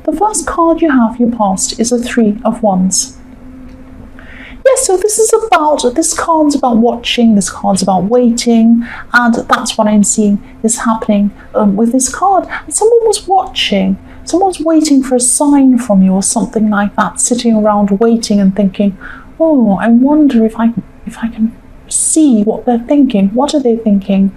the first card you have, your past, is a Three of Wands. Yes, so this card's about watching, this card's about waiting, and that's what I'm seeing is happening with this card. And someone was watching, someone's waiting for a sign from you or something like that, sitting around waiting and thinking, oh, I wonder if I can see what they're thinking. What are they thinking?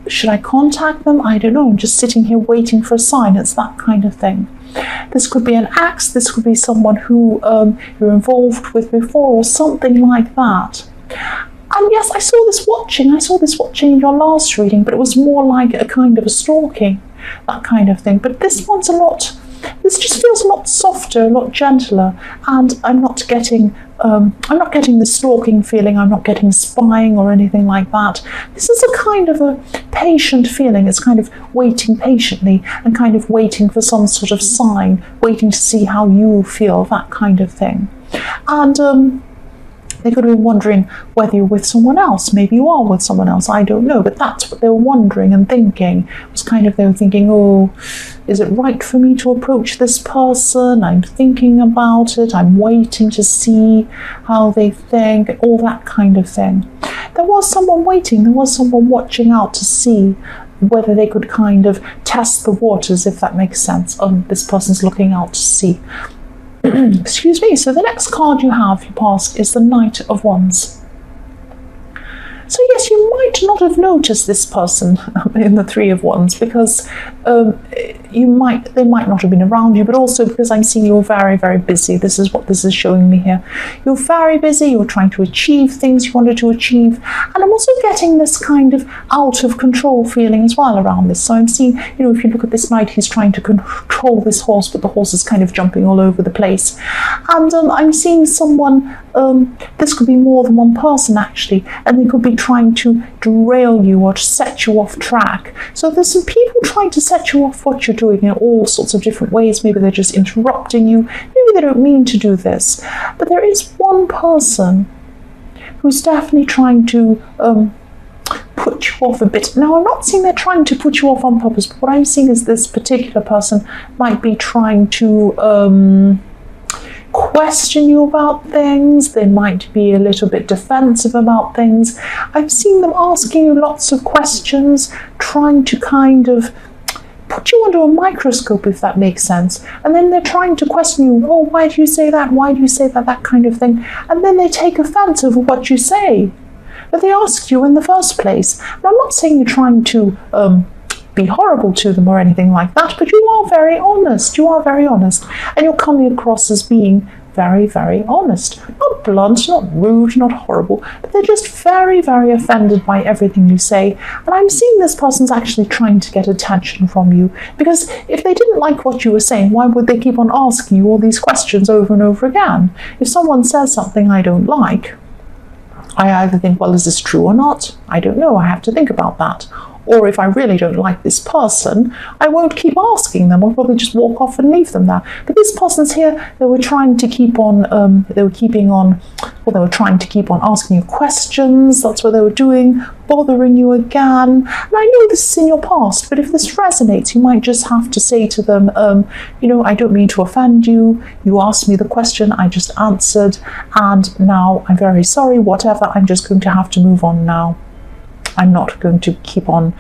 Should I contact them? I don't know. I'm just sitting here waiting for a sign. It's that kind of thing. This could be an ex, this could be someone who you're involved with before or something like that. And yes, I saw this watching in your last reading, but it was more like a kind of a stalking, that kind of thing. But this this just feels a lot softer, a lot gentler, and I'm not getting the stalking feeling, I'm not getting spying or anything like that. This is a kind of a patient feeling. It's kind of waiting patiently and kind of waiting for some sort of sign, waiting to see how you feel, that kind of thing. And they could have been wondering whether you're with someone else. Maybe you are with someone else, I don't know. But that's what they were wondering and thinking. It was kind of, they were thinking, oh, is it right for me to approach this person? I'm thinking about it. I'm waiting to see how they think, all that kind of thing. There was someone waiting. There was someone watching out to see whether they could kind of test the waters, if that makes sense. This person's looking out to see. Excuse me. So the next card you have, your past, is the Knight of Wands. So yes, you might not have noticed this person in the Three of Wands because they might not have been around you, but also because I'm seeing you're very, very busy. This is what this is showing me here. You're very busy, you're trying to achieve things you wanted to achieve, and I'm also getting this kind of out of control feeling as well around this. So I'm seeing, if you look at this knight, he's trying to control this horse, but the horse is kind of jumping all over the place. And I'm seeing someone, this could be more than one person actually, and they could be trying to derail you or to set you off track. So there's some people trying to set you off what you're doing in all sorts of different ways. Maybe they're just interrupting you, maybe they don't mean to do this, but there is one person who's definitely trying to put you off a bit. Now, I'm not saying they're trying to put you off on purpose, but what I'm seeing is this particular person might be trying to question you about things. They might be a little bit defensive about things. I've seen them asking you lots of questions, trying to kind of put you under a microscope, if that makes sense. And then they're trying to question you, oh, why do you say that? Why do you say that? That kind of thing. And then they take offense over what you say, but they asked you in the first place. And I'm not saying you're trying to be horrible to them or anything like that, but you are very honest. You are very honest, and you're coming across as being very, very honest. Not blunt, not rude, not horrible, but they're just very, very offended by everything you say. And I'm seeing this person's actually trying to get attention from you, because if they didn't like what you were saying, why would they keep on asking you all these questions over and over again? If someone says something I don't like, I either think, well, is this true or not? I don't know, I have to think about that. Or if I really don't like this person, I won't keep asking them. I'll probably just walk off and leave them there. But this person's here, they were trying to keep on, they were trying to keep on asking you questions. That's what they were doing, bothering you again. And I know this is in your past, but if this resonates, you might just have to say to them, I don't mean to offend you. You asked me the question, I just answered, and now I'm very sorry, whatever. I'm just going to have to move on now. I'm not going to keep on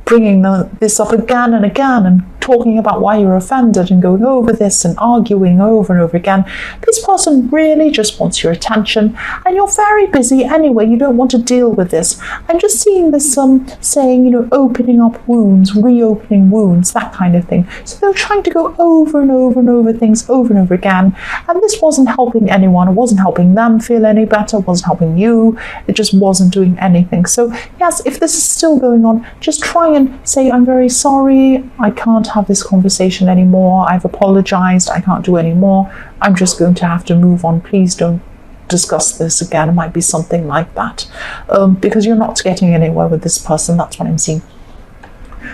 bringing this up again and again and talking about why you're offended and going over this and arguing over and over again. This person really just wants your attention, and you're very busy anyway. You don't want to deal with this. I'm just seeing this saying, opening up wounds, reopening wounds, that kind of thing. So they're trying to go over and over and over things over and over again, and this wasn't helping anyone. It wasn't helping them feel any better. It wasn't helping you. It just wasn't doing anything. So yes, if this is still going on, just try and say, I'm very sorry, I can't have this conversation anymore. I've apologized. I can't do any more. I'm just going to have to move on. Please don't discuss this again. It might be something like that, because you're not getting anywhere with this person. That's what I'm seeing.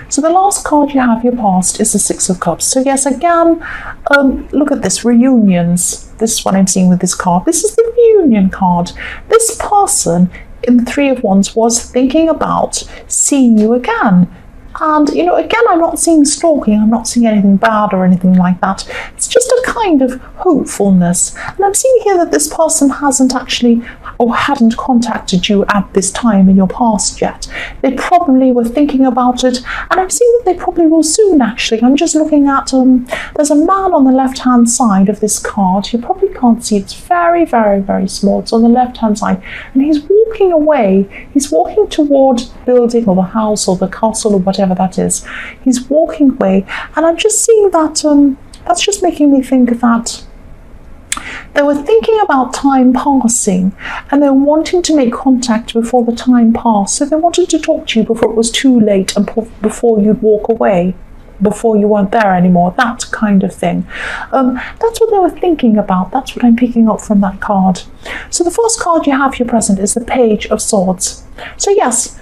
So the last card you have, your past, is the Six of Cups. So yes, again, look at this, reunions. This is what I'm seeing with this card. This is the reunion card. This person in the Three of Wands was thinking about seeing you again. And, again, I'm not seeing stalking, I'm not seeing anything bad or anything like that. It's just a kind of hopefulness. And I'm seeing here that this person hasn't actually or hadn't contacted you at this time in your past yet. They probably were thinking about it, and I'm seeing that they probably will soon, actually. I'm just looking at, there's a man on the left-hand side of this card. You probably can't see, it's very, very, very small. It's on the left-hand side, and he's walking away. He's walking toward the building or the house or the castle or whatever that is. He's walking away, and I'm just seeing that, that's just making me think that they were thinking about time passing, and they're wanting to make contact before the time passed. So they wanted to talk to you before it was too late and before you'd walk away, before you weren't there anymore, that kind of thing. That's what they were thinking about. That's what I'm picking up from that card. So the first card you have here present is the Page of Swords. So yes,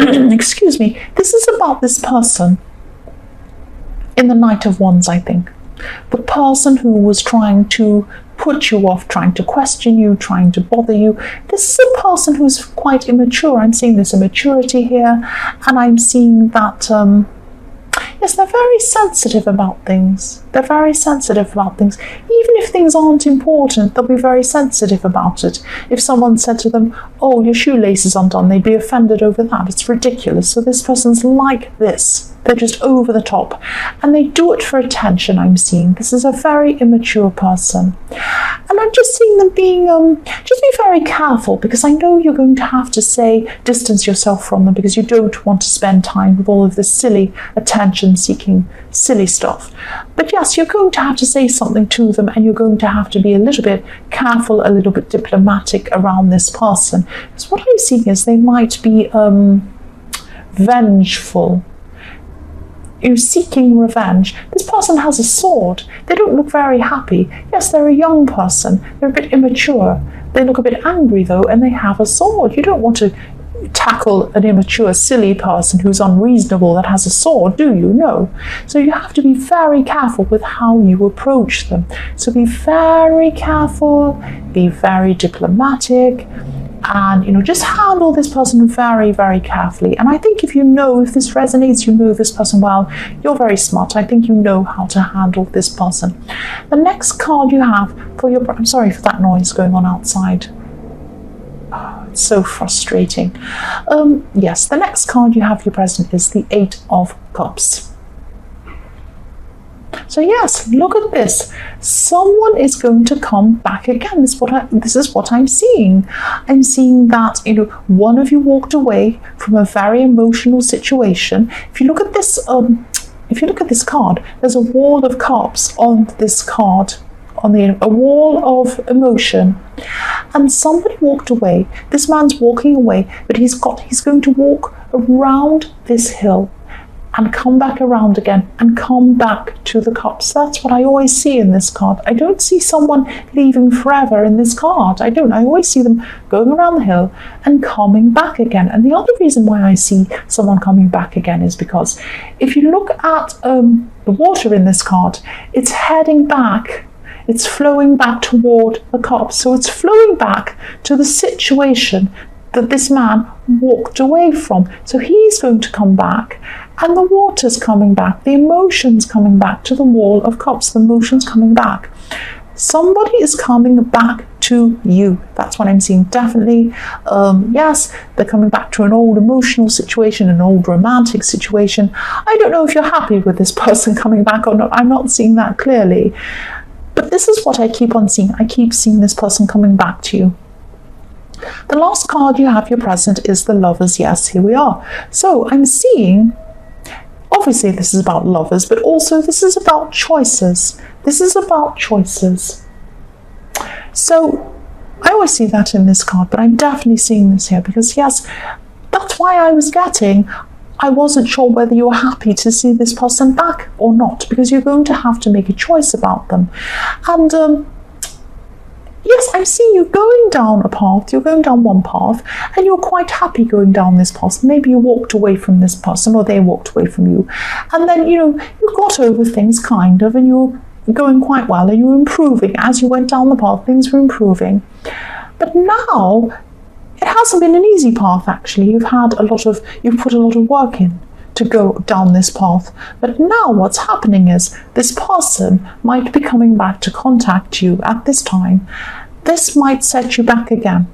excuse me, this is about this person in the Knight of Wands, I think. The person who was trying to put you off, trying to question you, trying to bother you. This is a person who's quite immature. I'm seeing this immaturity here, and I'm seeing that, yes, they're very sensitive about things. They're very sensitive about things. Even if things aren't important, they'll be very sensitive about it. If someone said to them, oh, your shoelace is undone, they'd be offended over that. It's ridiculous. So this person's like this. They're just over the top. And they do it for attention, I'm seeing. This is a very immature person. And I'm just seeing them being, just be very careful, because I know you're going to have to say, distance yourself from them, because you don't want to spend time with all of this silly attention-seeking, silly stuff. But yes, you're going to have to say something to them, and you're going to have to be a little bit careful, a little bit diplomatic around this person. Because what I'm seeing is they might be vengeful. You're seeking revenge. This person has a sword. They don't look very happy. Yes, they're a young person. They're a bit immature. They look a bit angry, though, and they have a sword. You don't want to tackle an immature, silly person who's unreasonable that has a sword, do you? No. So you have to be very careful with how you approach them. So be very careful, be very diplomatic, and just handle this person very, very carefully. And I think if this resonates, you know this person well, you're very smart. I think you know how to handle this person. The next card you have for your, I'm sorry for that noise going on outside. Oh, it's so frustrating. Yes, the next card you have for your present is the Eight of Cups. So yes, look at this. Someone is going to come back again. This is what I'm seeing. I'm seeing that one of you walked away from a very emotional situation. If you look at this card, there's a wall of cups on this card, a wall of emotion, and somebody walked away. This man's walking away, but he's going to walk around this hill and come back around again and come back to the cups. That's what I always see in this card. I don't see someone leaving forever in this card. I don't. I always see them going around the hill and coming back again. And the other reason why I see someone coming back again is because if you look at the water in this card, it's heading back. It's flowing back toward the cups. So it's flowing back to the situation that this man walked away from. So he's going to come back, and the water's coming back, the emotion's coming back to the wall of cups, the emotion's coming back. Somebody is coming back to you. That's what I'm seeing, definitely. Yes, they're coming back to an old emotional situation, an old romantic situation. I don't know if you're happy with this person coming back or not. I'm not seeing that clearly. But this is what I keep on seeing. I keep seeing this person coming back to you. The last card you have your present is the Lovers. Yes, here we are. So I'm seeing, obviously this is about lovers, but also this is about choices. This is about choices. So I always see that in this card, but I'm definitely seeing this here because yes, that's why I wasn't sure whether you were happy to see this person back or not, because you're going to have to make a choice about them. And yes, I'm seeing you going down a path. You're going down one path and you're quite happy going down this path. Maybe you walked away from this person or they walked away from you. And then, you got over things kind of, and you're going quite well and you're improving. As you went down the path, things were improving. But now, it hasn't been an easy path actually. You've put a lot of work in to go down this path. But now what's happening is this person might be coming back to contact you at this time. This might set you back again.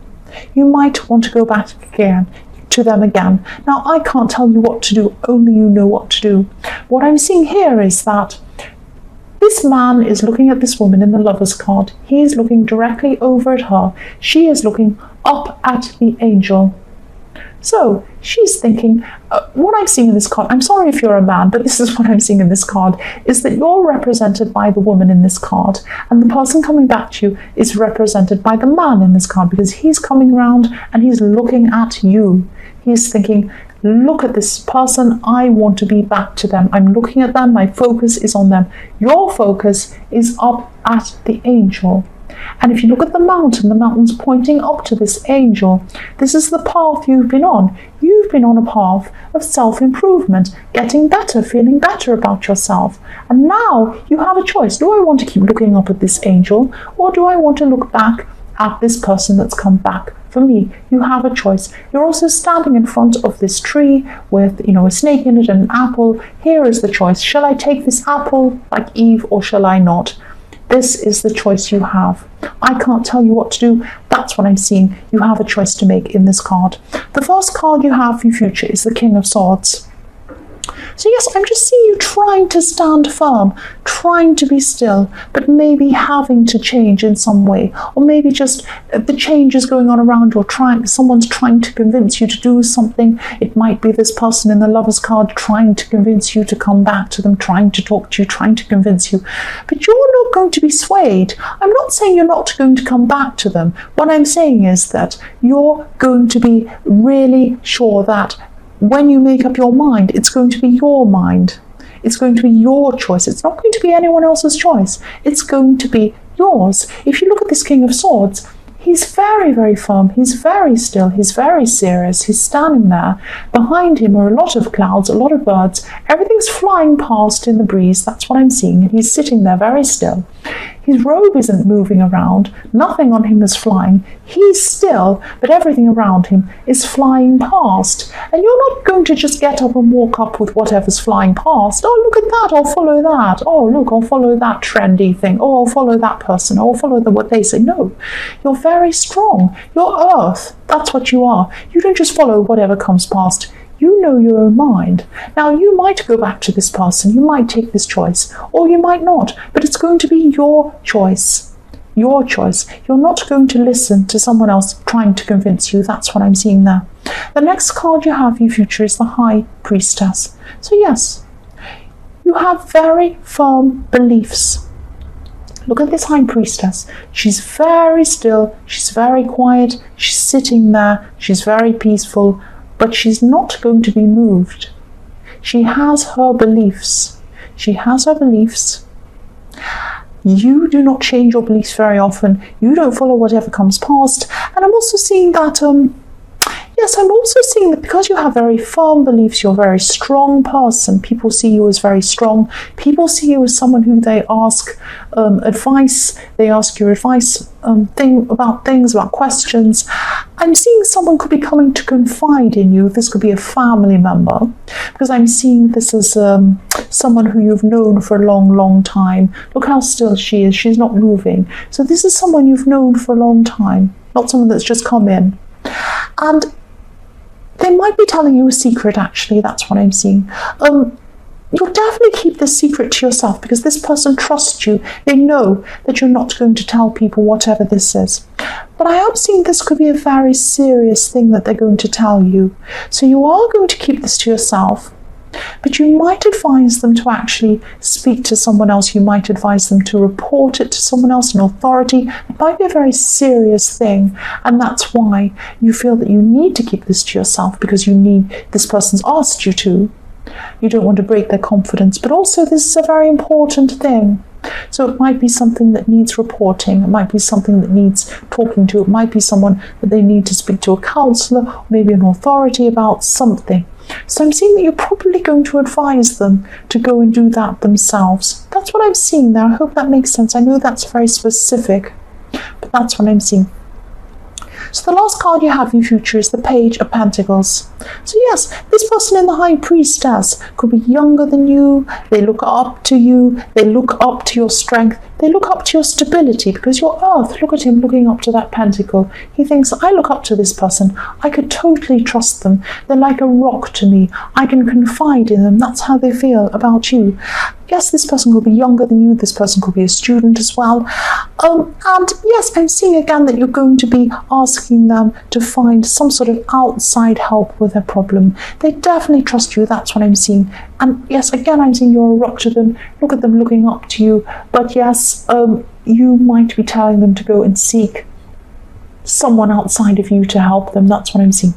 You might want to go back again to them again. Now, I can't tell you what to do, only you know what to do. What I'm seeing here is that this man is looking at this woman in the Lover's card. He is looking directly over at her. She is looking up at the angel. So she's thinking, what I'm seeing in this card, I'm sorry if you're a man, but this is what I'm seeing in this card, is that you're represented by the woman in this card, and the person coming back to you is represented by the man in this card, because he's coming around and he's looking at you. He's thinking, look at this person, I want to be back to them. I'm looking at them, my focus is on them. Your focus is up at the angel. And if you look at the mountain's pointing up to this angel. This is the path you've been on. You've been on a path of self-improvement, getting better, feeling better about yourself. And now you have a choice. Do I want to keep looking up at this angel, or do I want to look back at this person that's come back for me? You have a choice. You're also standing in front of this tree with, a snake in it and an apple. Here is the choice. Shall I take this apple like Eve, or shall I not? This is the choice you have. I can't tell you what to do. That's what I'm seeing. You have a choice to make in this card. The first card you have for your future is the King of Swords. So yes, I'm just seeing you trying to stand firm, trying to be still, but maybe having to change in some way, or maybe just the change is going on around you, or someone's trying to convince you to do something. It might be this person in the Lover's card trying to convince you to come back to them, trying to talk to you, trying to convince you, but you're not going to be swayed. I'm not saying you're not going to come back to them. What I'm saying is that you're going to be really sure that when you make up your mind, it's going to be your mind. It's going to be your choice. It's not going to be anyone else's choice. It's going to be yours. If you look at this King of Swords, he's very, very firm. He's very still. He's very serious. He's standing there. Behind him are a lot of clouds, a lot of birds. Everything's flying past in the breeze. That's what I'm seeing. And he's sitting there very still. His robe isn't moving around. Nothing on him is flying. He's still, but everything around him is flying past. And you're not going to just get up and walk up with whatever's flying past. Oh, look at that. I'll follow that. Oh, look, I'll follow that trendy thing. Oh, I'll follow that person. Oh, I'll follow what they say. No, you're very strong. You're earth. That's what you are. You don't just follow whatever comes past. You know your own mind. Now, you might go back to this person, you might take this choice, or you might not, but it's going to be your choice. Your choice. You're not going to listen to someone else trying to convince you. That's what I'm seeing there. The next card you have in your future is the High Priestess. So yes, you have very firm beliefs. Look at this High Priestess. She's very still, she's very quiet, she's sitting there, she's very peaceful, but she's not going to be moved. She has her beliefs. She has her beliefs. You do not change your beliefs very often. You don't follow whatever comes past. And I'm also seeing that, yes, I'm also seeing that because you have very firm beliefs, you're a very strong person. People see you as very strong. People see you as someone who they ask advice. They ask your advice about things, about questions. I'm seeing someone could be coming to confide in you. This could be a family member, because I'm seeing this as someone who you've known for a long, long time. Look how still she is. She's not moving. So this is someone you've known for a long time, not someone that's just come in. And they might be telling you a secret, actually. That's what I'm seeing. You'll definitely keep this secret to yourself, because this person trusts you. They know that you're not going to tell people whatever this is. But I am seeing this could be a very serious thing that they're going to tell you. So you are going to keep this to yourself. But you might advise them to actually speak to someone else. You might advise them to report it to someone else, an authority. It might be a very serious thing, and that's why you feel that you need to keep this to yourself, because this person's asked you to. You don't want to break their confidence, but also this is a very important thing. So it might be something that needs reporting. It might be something that needs talking to. It might be someone that they need to speak to, a counsellor, or maybe an authority about something. So I'm seeing that you're probably going to advise them to go and do that themselves. That's what I'm seeing there. I hope that makes sense. I know that's very specific, but that's what I'm seeing. So the last card you have in your future is the Page of Pentacles. So yes, this person in the High Priestess could be younger than you. They look up to you. They look up to your strength. They look up to your stability, because your Earth, look at him looking up to that pentacle. He thinks, I look up to this person. I could totally trust them. They're like a rock to me. I can confide in them. That's how they feel about you. Yes, this person could be younger than you. This person could be a student as well. And yes, I'm seeing again that you're going to be asking them to find some sort of outside help with their problem. They definitely trust you. That's what I'm seeing. And yes, again, I'm seeing you're a rock to them. Look at them looking up to you. But yes, you might be telling them to go and seek someone outside of you to help them. That's what I'm seeing.